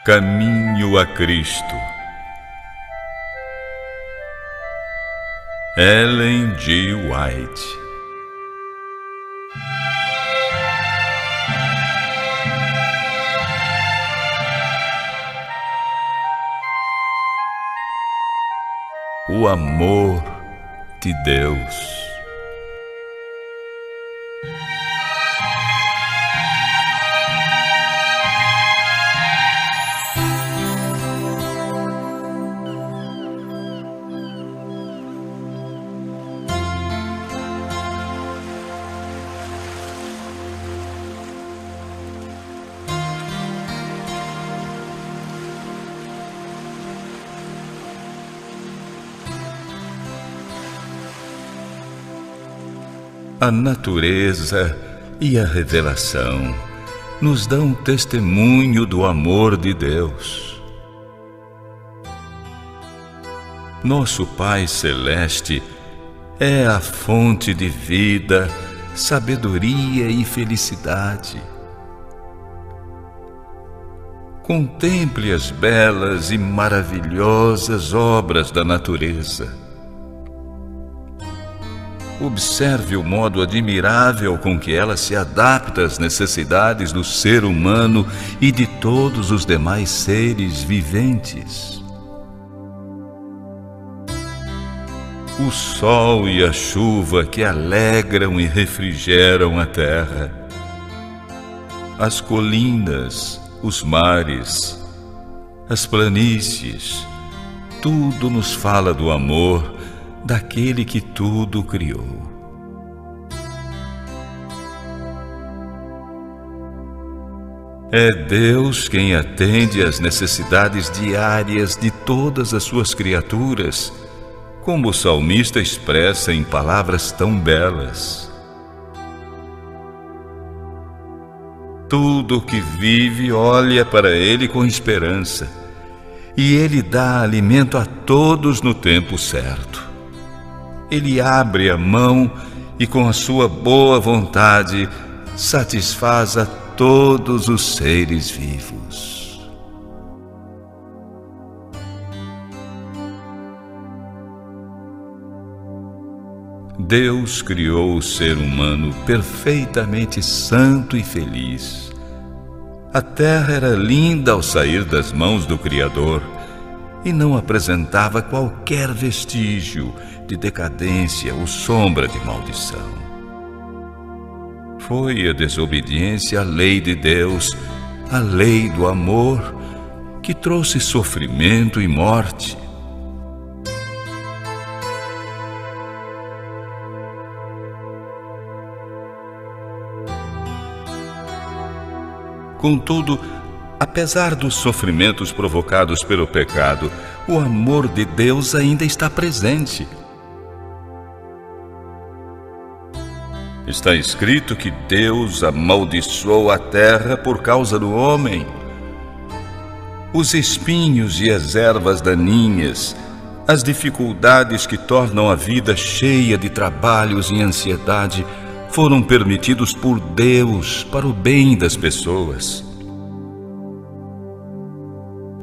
Caminho a Cristo. Ellen G. White. O amor de Deus. A natureza e a revelação nos dão testemunho do amor de Deus. Nosso Pai Celeste é a fonte de vida, sabedoria e felicidade. Contemple as belas e maravilhosas obras da natureza. Observe o modo admirável com que ela se adapta às necessidades do ser humano e de todos os demais seres viventes. O sol e a chuva que alegram e refrigeram a terra. As colinas, os mares, as planícies, tudo nos fala do amor daquele que tudo criou. É Deus quem atende às necessidades diárias de todas as suas criaturas, como o salmista expressa em palavras tão belas. Tudo que vive olha para Ele com esperança, e Ele dá alimento a todos no tempo certo. Ele abre a mão e, com a sua boa vontade, satisfaz a todos os seres vivos. Deus criou o ser humano perfeitamente santo e feliz. A terra era linda ao sair das mãos do Criador e não apresentava qualquer vestígio de decadência ou sombra de maldição. Foi a desobediência à lei de Deus, a lei do amor, que trouxe sofrimento e morte. Contudo, apesar dos sofrimentos provocados pelo pecado, o amor de Deus ainda está presente. Está escrito que Deus amaldiçoou a terra por causa do homem. Os espinhos e as ervas daninhas, as dificuldades que tornam a vida cheia de trabalhos e ansiedade, foram permitidos por Deus para o bem das pessoas.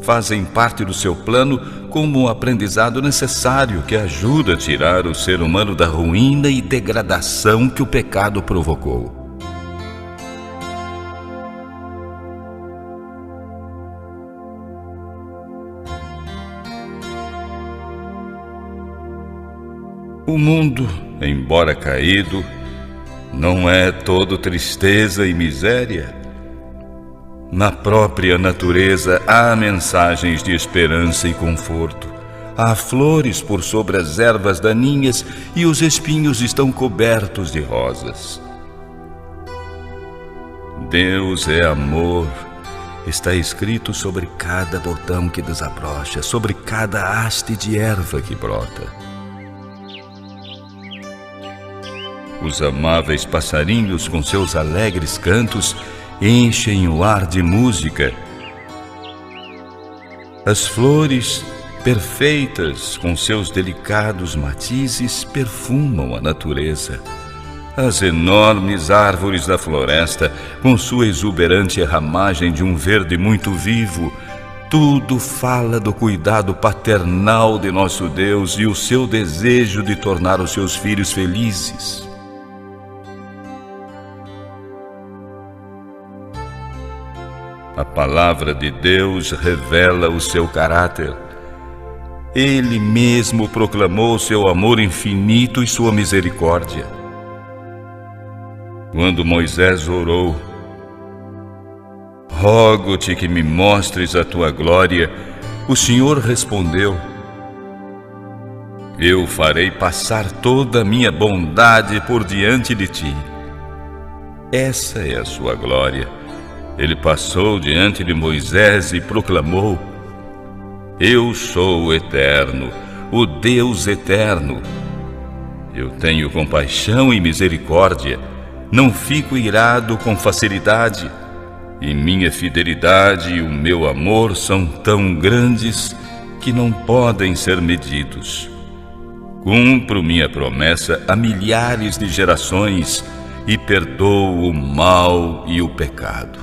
Fazem parte do seu plano como um aprendizado necessário que ajuda a tirar o ser humano da ruína e degradação que o pecado provocou. O mundo, embora caído, não é todo tristeza e miséria. Na própria natureza há mensagens de esperança e conforto. Há flores por sobre as ervas daninhas e os espinhos estão cobertos de rosas. Deus é amor. Está escrito sobre cada botão que desabrocha, sobre cada haste de erva que brota. Os amáveis passarinhos, com seus alegres cantos, enchem o ar de música. As flores, perfeitas, com seus delicados matizes, perfumam a natureza. As enormes árvores da floresta, com sua exuberante ramagem de um verde muito vivo, tudo fala do cuidado paternal de nosso Deus e o seu desejo de tornar os seus filhos felizes. A palavra de Deus revela o seu caráter. Ele mesmo proclamou seu amor infinito e sua misericórdia. Quando Moisés orou: "Rogo-te que me mostres a tua glória", o Senhor respondeu: "Eu farei passar toda a minha bondade por diante de ti." Essa é a sua glória. Ele passou diante de Moisés e proclamou: "Eu sou o Eterno, o Deus eterno. Eu tenho compaixão e misericórdia, não fico irado com facilidade, e minha fidelidade e o meu amor são tão grandes que não podem ser medidos. Cumpro minha promessa a milhares de gerações e perdoo o mal e o pecado."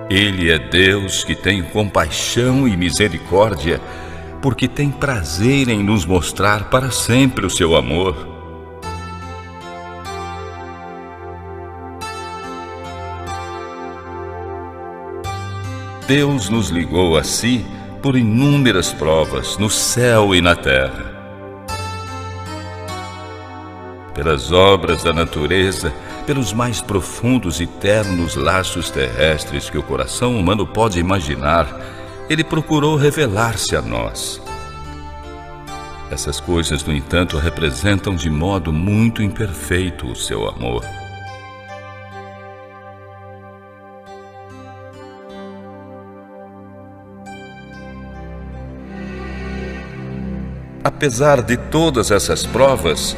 Ele é Deus que tem compaixão e misericórdia, porque tem prazer em nos mostrar para sempre o seu amor. Deus nos ligou a si por inúmeras provas, no céu e na terra. Pelas obras da natureza, pelos mais profundos e ternos laços terrestres que o coração humano pode imaginar, Ele procurou revelar-se a nós. Essas coisas, no entanto, representam de modo muito imperfeito o seu amor. Apesar de todas essas provas,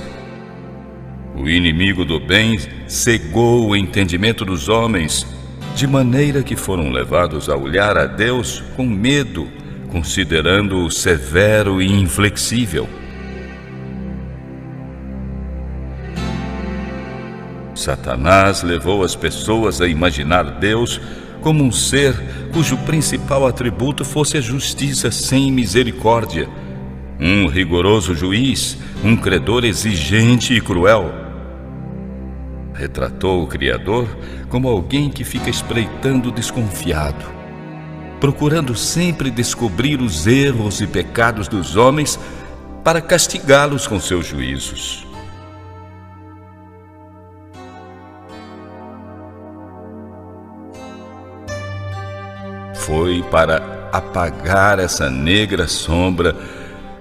o inimigo do bem cegou o entendimento dos homens, de maneira que foram levados a olhar a Deus com medo, considerando-o severo e inflexível. Satanás levou as pessoas a imaginar Deus como um ser cujo principal atributo fosse a justiça sem misericórdia, um rigoroso juiz, um credor exigente e cruel. Retratou o Criador como alguém que fica espreitando desconfiado, procurando sempre descobrir os erros e pecados dos homens para castigá-los com seus juízos. Foi para apagar essa negra sombra,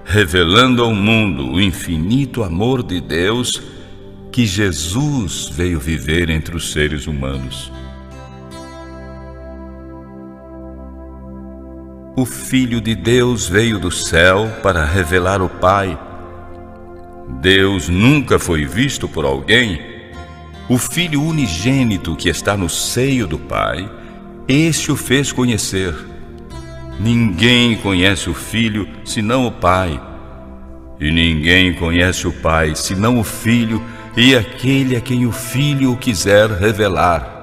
revelando ao mundo o infinito amor de Deus, que Jesus veio viver entre os seres humanos. O Filho de Deus veio do céu para revelar o Pai. Deus nunca foi visto por alguém. O Filho unigênito que está no seio do Pai, este o fez conhecer. Ninguém conhece o Filho senão o Pai, e ninguém conhece o Pai senão o Filho e aquele a quem o Filho o quiser revelar.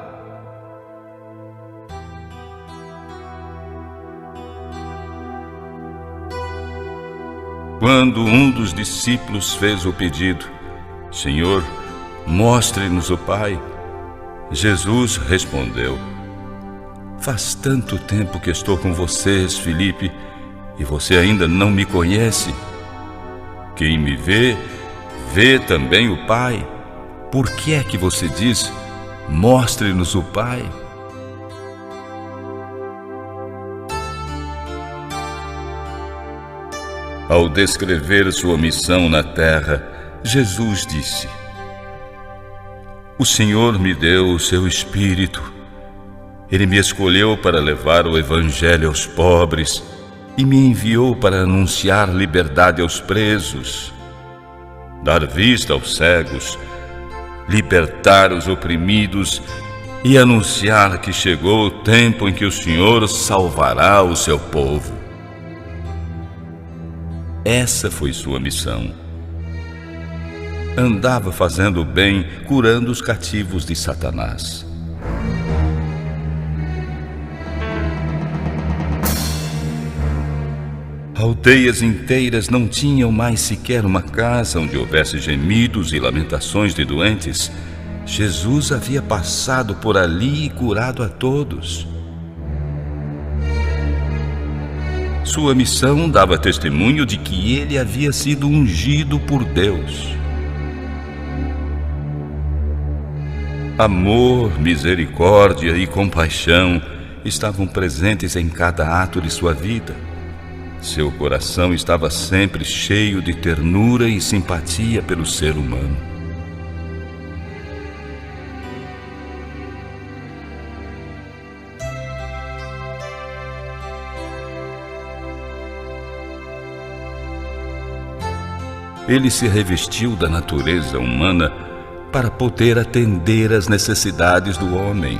Quando um dos discípulos fez o pedido: "Senhor, mostre-nos o Pai", Jesus respondeu: "Faz tanto tempo que estou com vocês, Filipe, e você ainda não me conhece? Quem me vê, vê também o Pai. Por que é que você diz: mostre-nos o Pai?" Ao descrever sua missão na terra, Jesus disse: "O Senhor me deu o seu Espírito. Ele me escolheu para levar o Evangelho aos pobres e me enviou para anunciar liberdade aos presos, dar vista aos cegos, libertar os oprimidos e anunciar que chegou o tempo em que o Senhor salvará o seu povo." Essa foi sua missão. Andava fazendo o bem, curando os cativos de Satanás. Aldeias inteiras não tinham mais sequer uma casa onde houvesse gemidos e lamentações de doentes. Jesus havia passado por ali e curado a todos. Sua missão dava testemunho de que ele havia sido ungido por Deus. Amor, misericórdia e compaixão estavam presentes em cada ato de sua vida. Seu coração estava sempre cheio de ternura e simpatia pelo ser humano. Ele se revestiu da natureza humana para poder atender às necessidades do homem.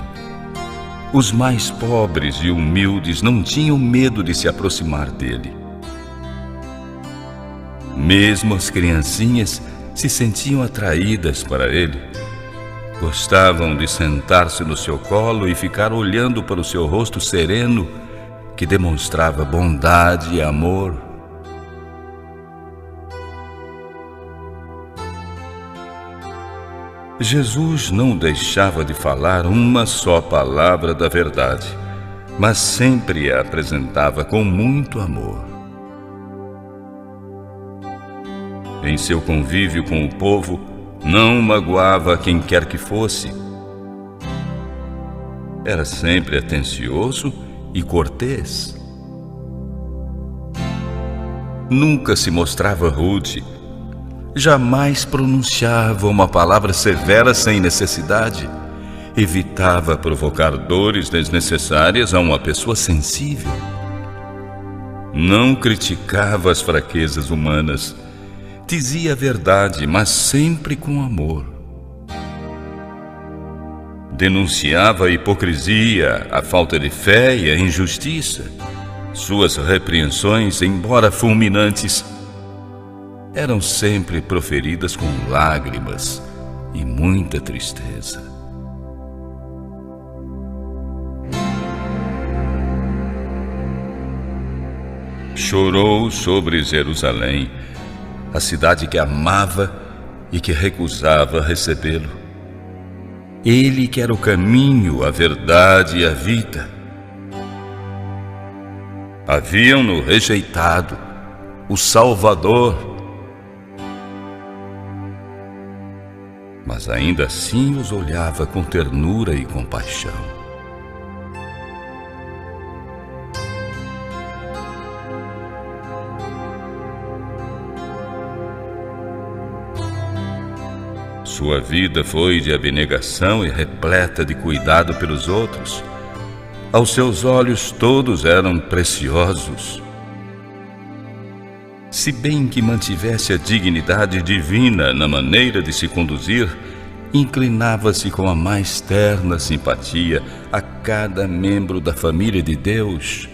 Os mais pobres e humildes não tinham medo de se aproximar dele. Mesmo as criancinhas se sentiam atraídas para ele. Gostavam de sentar-se no seu colo e ficar olhando para o seu rosto sereno, que demonstrava bondade e amor. Jesus não deixava de falar uma só palavra da verdade, mas sempre a apresentava com muito amor. Em seu convívio com o povo, não magoava quem quer que fosse. Era sempre atencioso e cortês. Nunca se mostrava rude. Jamais pronunciava uma palavra severa sem necessidade. Evitava provocar dores desnecessárias a uma pessoa sensível. Não criticava as fraquezas humanas. Dizia a verdade, mas sempre com amor. Denunciava a hipocrisia, a falta de fé e a injustiça. Suas repreensões, embora fulminantes, eram sempre proferidas com lágrimas e muita tristeza. Chorou sobre Jerusalém, a cidade que amava e que recusava recebê-lo. Ele que era o caminho, a verdade e a vida. Haviam-no rejeitado, o Salvador, mas ainda assim os olhava com ternura e compaixão. Sua vida foi de abnegação e repleta de cuidado pelos outros. Aos seus olhos todos eram preciosos. Se bem que mantivesse a dignidade divina na maneira de se conduzir, inclinava-se com a mais terna simpatia a cada membro da família de Deus.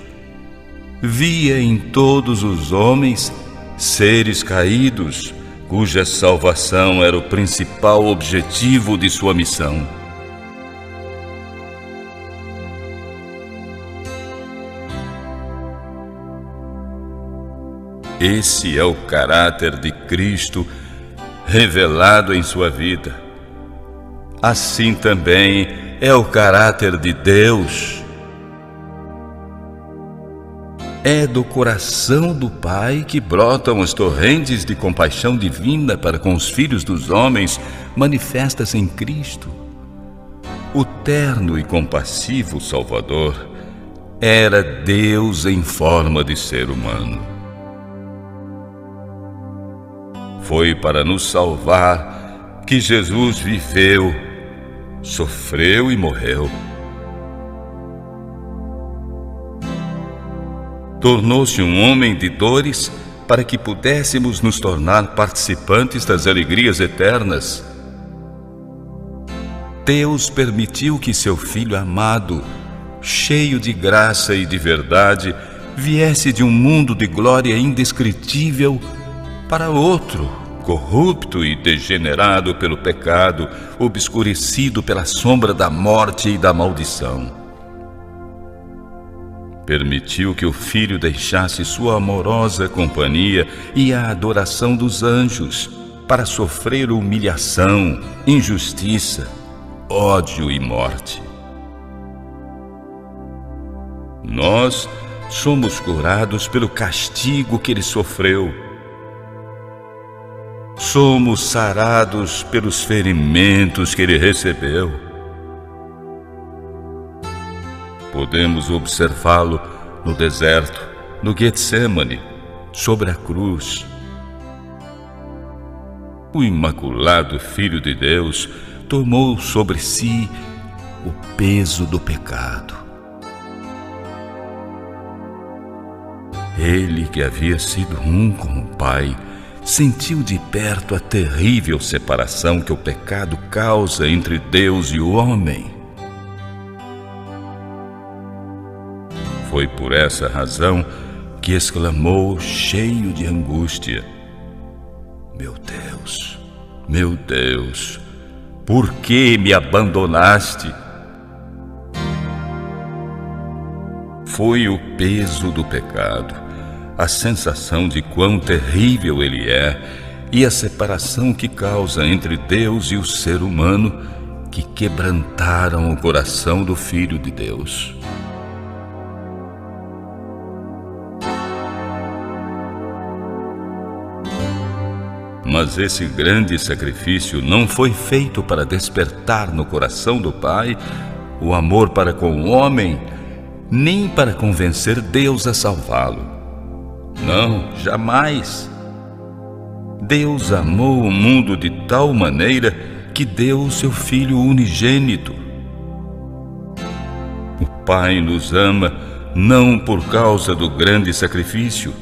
Via em todos os homens seres caídos, cuja salvação era o principal objetivo de sua missão. Esse é o caráter de Cristo revelado em sua vida. Assim também é o caráter de Deus. É do coração do Pai que brotam as torrentes de compaixão divina para com os filhos dos homens manifestas em Cristo. O terno e compassivo Salvador era Deus em forma de ser humano. Foi para nos salvar que Jesus viveu, sofreu e morreu. Tornou-se um homem de dores para que pudéssemos nos tornar participantes das alegrias eternas. Deus permitiu que seu Filho amado, cheio de graça e de verdade, viesse de um mundo de glória indescritível para outro, corrupto e degenerado pelo pecado, obscurecido pela sombra da morte e da maldição. permitiu que o Filho deixasse sua amorosa companhia e a adoração dos anjos para sofrer humilhação, injustiça, ódio e morte. Nós somos curados pelo castigo que ele sofreu. Somos sarados pelos ferimentos que ele recebeu. Podemos observá-lo no deserto, no Getsemane, sobre a cruz. O Imaculado Filho de Deus tomou sobre si o peso do pecado. Ele, que havia sido um com o Pai, sentiu de perto a terrível separação que o pecado causa entre Deus e o homem. Foi por essa razão que exclamou, cheio de angústia: meu Deus, por que me abandonaste? Foi o peso do pecado, a sensação de quão terrível ele é e a separação que causa entre Deus e o ser humano que quebrantaram o coração do Filho de Deus. Mas esse grande sacrifício não foi feito para despertar no coração do Pai o amor para com o homem, nem para convencer Deus a salvá-lo. Não, jamais. Deus amou o mundo de tal maneira que deu o seu Filho unigênito. O Pai nos ama não por causa do grande sacrifício,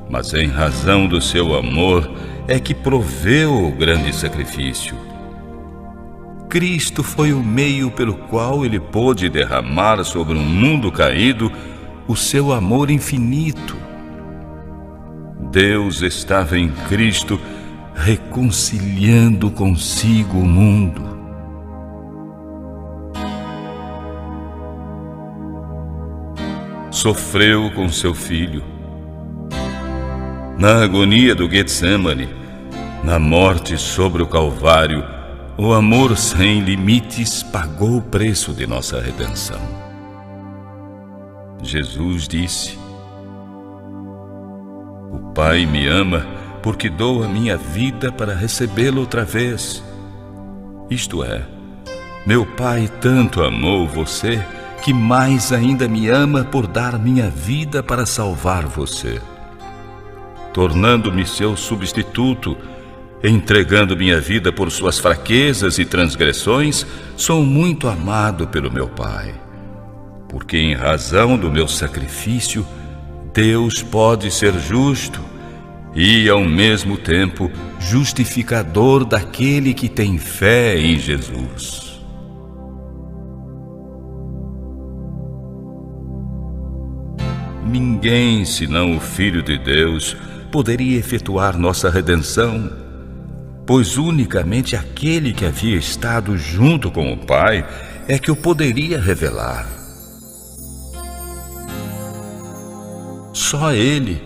mas em razão do seu amor é que proveu o grande sacrifício. Cristo foi o meio pelo qual ele pôde derramar sobre um mundo caído o seu amor infinito. Deus estava em Cristo reconciliando consigo o mundo. Sofreu com seu Filho. Na agonia do Getsemane, na morte sobre o Calvário, o amor sem limites pagou o preço de nossa redenção. Jesus disse: o Pai me ama porque dou a minha vida para recebê-lo outra vez. Isto é, meu Pai tanto amou você que mais ainda me ama por dar minha vida para salvar você. Tornando-me seu substituto, entregando minha vida por suas fraquezas e transgressões, sou muito amado pelo meu Pai, porque em razão do meu sacrifício, Deus pode ser justo e, ao mesmo tempo, justificador daquele que tem fé em Jesus. Ninguém, senão o Filho de Deus, poderia efetuar nossa redenção, pois unicamente aquele que havia estado junto com o Pai é que o poderia revelar. Só Ele,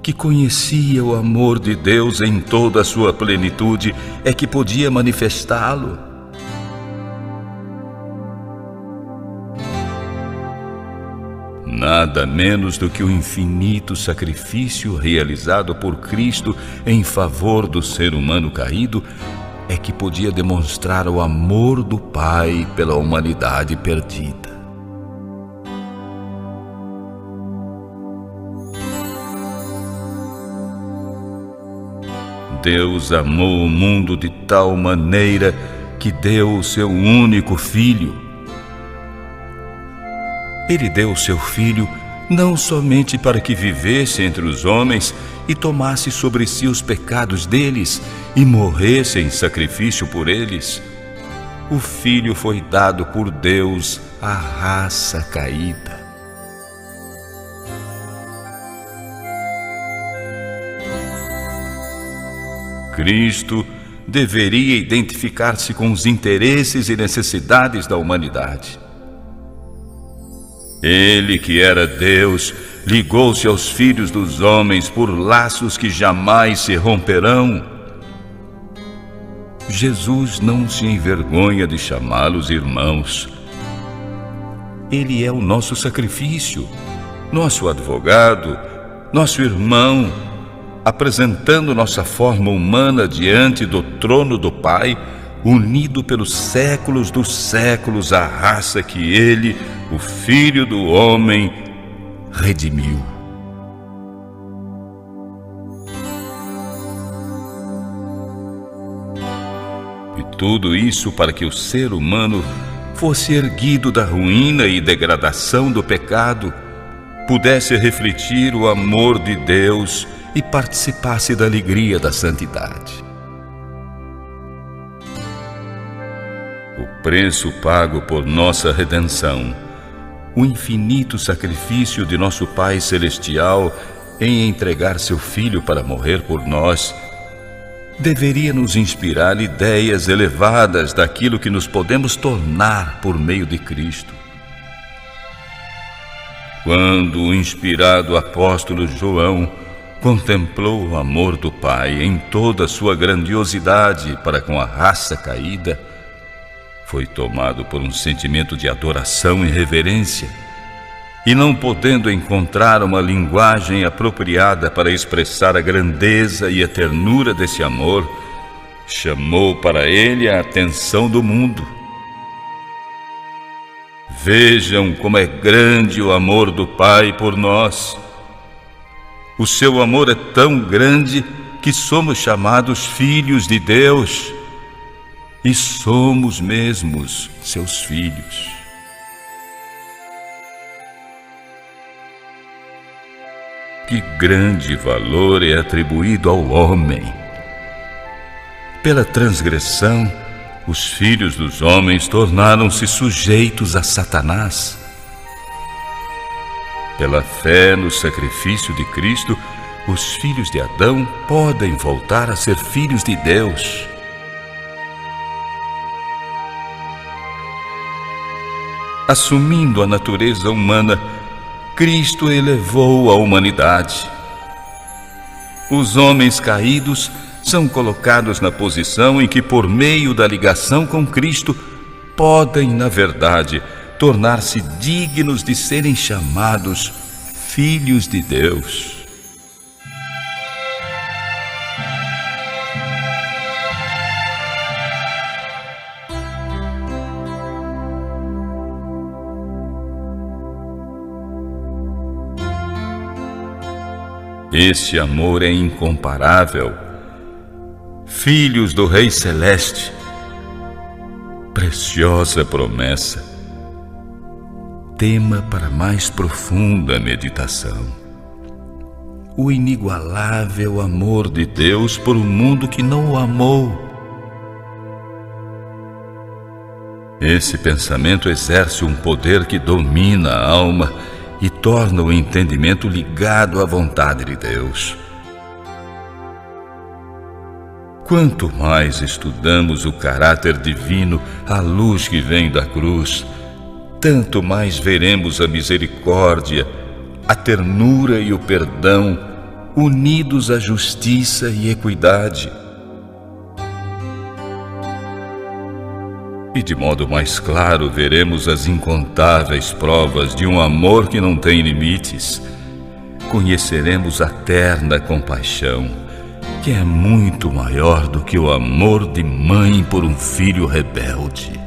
que conhecia o amor de Deus em toda a sua plenitude, é que podia manifestá-lo. Nada menos do que o infinito sacrifício realizado por Cristo em favor do ser humano caído é que podia demonstrar o amor do Pai pela humanidade perdida. Deus amou o mundo de tal maneira que deu o seu único Filho. Ele deu o seu Filho não somente para que vivesse entre os homens e tomasse sobre si os pecados deles e morresse em sacrifício por eles. O Filho foi dado por Deus à raça caída. Cristo deveria identificar-se com os interesses e necessidades da humanidade. Ele, que era Deus, ligou-se aos filhos dos homens por laços que jamais se romperão. Jesus não se envergonha de chamá-los irmãos. Ele é o nosso sacrifício, nosso advogado, nosso irmão, apresentando nossa forma humana diante do trono do Pai, unido pelos séculos dos séculos à raça que Ele, o Filho do Homem, redimiu. E tudo isso para que o ser humano fosse erguido da ruína e degradação do pecado, pudesse refletir o amor de Deus e participasse da alegria da santidade. O preço pago por nossa redenção, o infinito sacrifício de nosso Pai Celestial em entregar seu Filho para morrer por nós, deveria nos inspirar ideias elevadas daquilo que nos podemos tornar por meio de Cristo. Quando o inspirado apóstolo João contemplou o amor do Pai em toda a sua grandiosidade para com a raça caída, foi tomado por um sentimento de adoração e reverência, e não podendo encontrar uma linguagem apropriada para expressar a grandeza e a ternura desse amor, chamou para ele a atenção do mundo. Vejam como é grande o amor do Pai por nós. O seu amor é tão grande que somos chamados filhos de Deus, e somos mesmos seus filhos. Que grande valor é atribuído ao homem! Pela transgressão, os filhos dos homens tornaram-se sujeitos a Satanás. Pela fé no sacrifício de Cristo, os filhos de Adão podem voltar a ser filhos de Deus. Assumindo a natureza humana, Cristo elevou a humanidade. Os homens caídos são colocados na posição em que, por meio da ligação com Cristo, podem, na verdade, tornar-se dignos de serem chamados filhos de Deus. Esse amor é incomparável. Filhos do Rei Celeste, preciosa promessa, tema para mais profunda meditação. O inigualável amor de Deus por um mundo que não o amou. Esse pensamento exerce um poder que domina a alma e torna o entendimento ligado à vontade de Deus. Quanto mais estudamos o caráter divino à luz que vem da cruz, tanto mais veremos a misericórdia, a ternura e o perdão unidos à justiça e equidade. E de modo mais claro veremos as incontáveis provas de um amor que não tem limites. Conheceremos a terna compaixão, que é muito maior do que o amor de mãe por um filho rebelde.